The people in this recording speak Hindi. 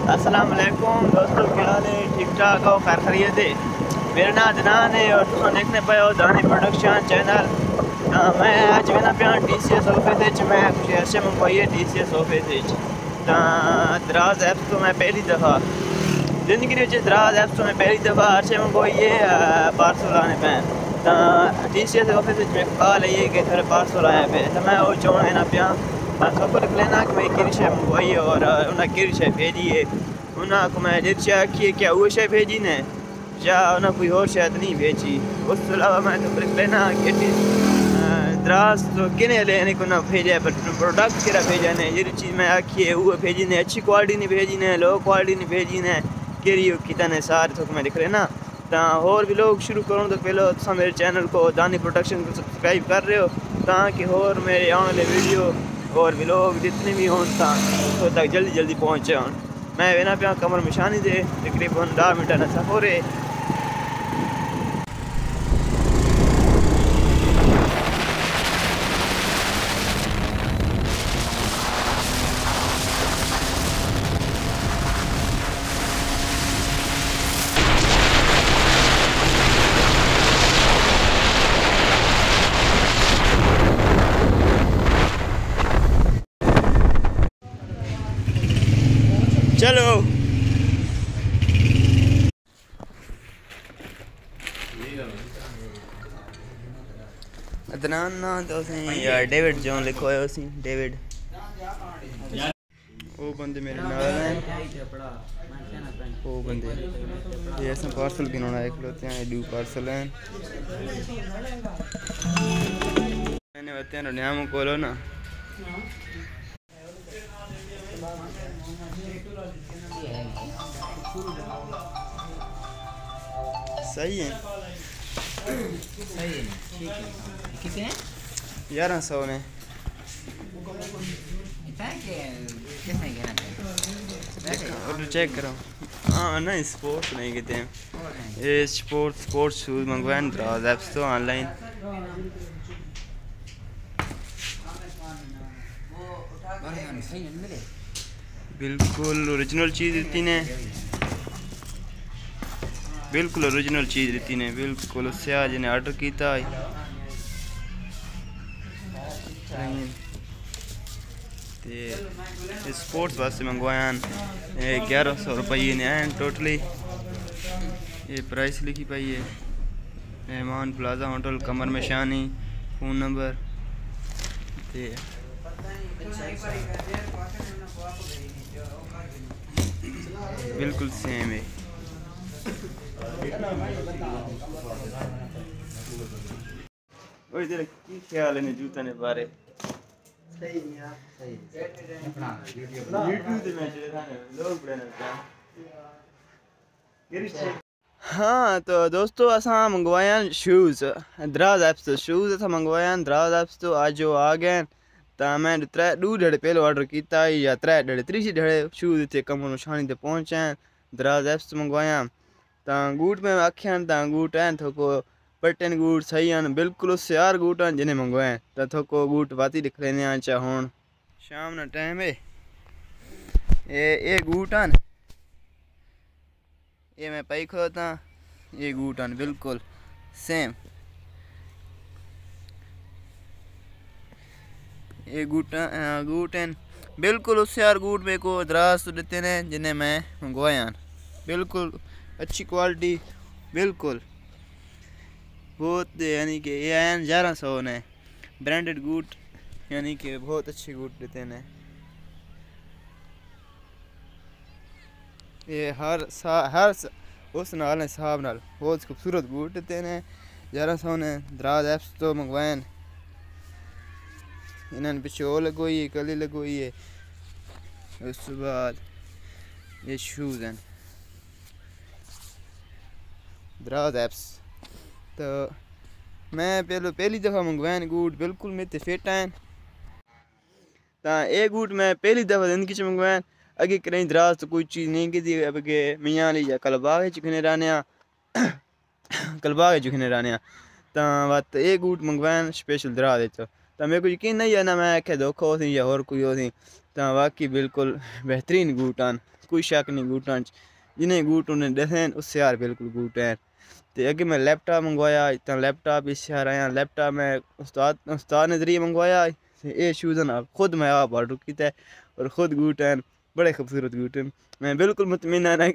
अस्सलाम वालेकुम दोस्तों, क्या हाल है? ठीक ठाक हो? खैर खैरियत है? मेरा नाम अदनान है और तुम देखने पे हो दानी प्रोडक्शन चैनल। मैं आज मैं ना पिया TCS ऑफिस मैं कुछ ऐसे मंगवाई है TCS ऑफिस दराज ऐप्स तो मैं पहली दफ़ा ज़िंदगी में दराज ऐप्स तो मैं पहली दफ़ा अच्छे मंगवाई है पार्सल आने पे TCS ऑफिस में कॉल है कि थोड़े पार्सल आए पे तो मैं वो चाहूँ ना पिया खबर लेना कि मैं किरी शे मंगवाई है और उन्हें किरी शे भेजी है उन्हें को मैं जिस शे की क्या वो शे भेजी ने या उन्हें कोई और शायद नहीं भेजी। उसके अलावा मैं तो खबर लेना कि दराज तो किने लेने को ना भेजा पर प्रोडक्ट किरा भेजा ने ये चीज़ मैं आखी है वो भेजी ने अच्छी क्वालिटी नहीं भेजी ने लो क्वालिटी नहीं भेजी ने किरी कितने सारे तो मैं दिख रहे ना और भी लोग शुरू करूँ तो पहले तो मेरे चैनल को दानी प्रोडक्शन को सब्सक्राइब कर रहे हो ताकि और मेरे आने वाले वीडियो और भी लोग जितने भी हों तो तक जल्दी जल्दी पहुँच जाऊँ। मैं बिना पे कमर मिशानी दे तकरीबन 10 मिनट न सफ़र है। चलो अदनान ना तो यार डेविड जो लिखो है उसी डेविड वो बंदे मेरे नाल हैं वो बंदे ये ऐसा पार्सल भी होना एक लोते हैं डू पार्सल हैं मैंने बताया ना नाम खोलो ना सही है ठीक है कितने 1100 ने और चेक करो। हाँ नहीं स्पोर्ट्स नहीं कहते हैं ये स्पोर्ट्स शूज़ मंगवाए दराज ऐप्स तो ऑनलाइन बिल्कुल ओरिजिनल चीज़ देती ने बिल्कुल ओरिजिनल चीज़ देती ने बिल्कुल उससे आज ने ऑर्डर किया स्पोर्ट्स वास्ते मंगवाया 1100 रुपये ने हैं टोटली। ये प्राइस लिखी पाई है मेहमान प्लाजा होटल कमर में शानी फ़ोन नंबर बिल्कुल सेम है। तेरा की ख्याल है जूता ने बारे सही नहीं यार सही यूट्यूब में लोग हाँ तो दोस्तों असा मंगवाया शूज़ दराज ऐप्स तो शूज़ असा मंगवाया दराज ऐप्स तो आज जो आ गए तो मैं 2 ढड़े पहले ऑर्डर किया या 3 ढड़े 3 ढड़े शूज़ इतने कम निशानी ते पहुँचे दराज ऐप्स मंगवाया तो गूट में आख्या गूट हैं थोको पट्टन गूट सही हैं बिल्कुल उससे यार गूट हैं जिन्हें मंगवाए तो थोको गूट वाती दिख लेने आचा हूँ शाम ना टाइम है ये गूट हैं ये मैं पाई खोता ये गूट हैं बिल्कुल सेम ये गूट हैं बिल्कुल उससे यार गूट में को दराज तो देते हैं जिन्हें मैं मंगवाया बिल्कुल अच्छी क्वालिटी बिल्कुल बहुत यानी कि ये आया 1100 ने ब्रांडेड गूट यानी कि बहुत अच्छे गूट देते हैं ये हर उस नाल हिसाब नाल बहुत खूबसूरत गूट देते हैं 1100 ने दराज ऐप्स तो मंगवाए इन्होंने पिछे वो लगोई है कली लगोई है उस बाद ये शूज़ हैं दराज ऐप्स तो मैं पहली दफ़ा मंगवाए गूट बिल्कुल मेरे फिट हैं तो ये गूट मैं पहली दफ़ा ज़िंदगी से मंगवाए अगे कहीं दराज तो कोई चीज़ नहीं की अब के मियाँ ली या कलबाग चुखने रहने कलबाग चुखने रहने तो बात ये गूट मंगवाए स्पेशल दराज तो मेरे को यकीन नहीं है ना मैं आख्या धोखा हो या और कोई हो तो बाकी बिल्कुल बेहतरीन गूट हैं कोई शक नहीं बूटां च, जिन्हें बूट उन्हें दसे उससे यार बिल्कुल बूट हैं। तो अगे मैं लैपटॉप मंगवाया, इतना लैपटॉप इस यार आया, लैपटॉप मैं उस्ताद ने जरिए मंगवाया। ये शूज़ ना खुद मैं आप ऑर्डर किया और ख़ुद बूट हैं, बड़े खूबसूरत बूट हैं। मैं बिल्कुल मुतमिन है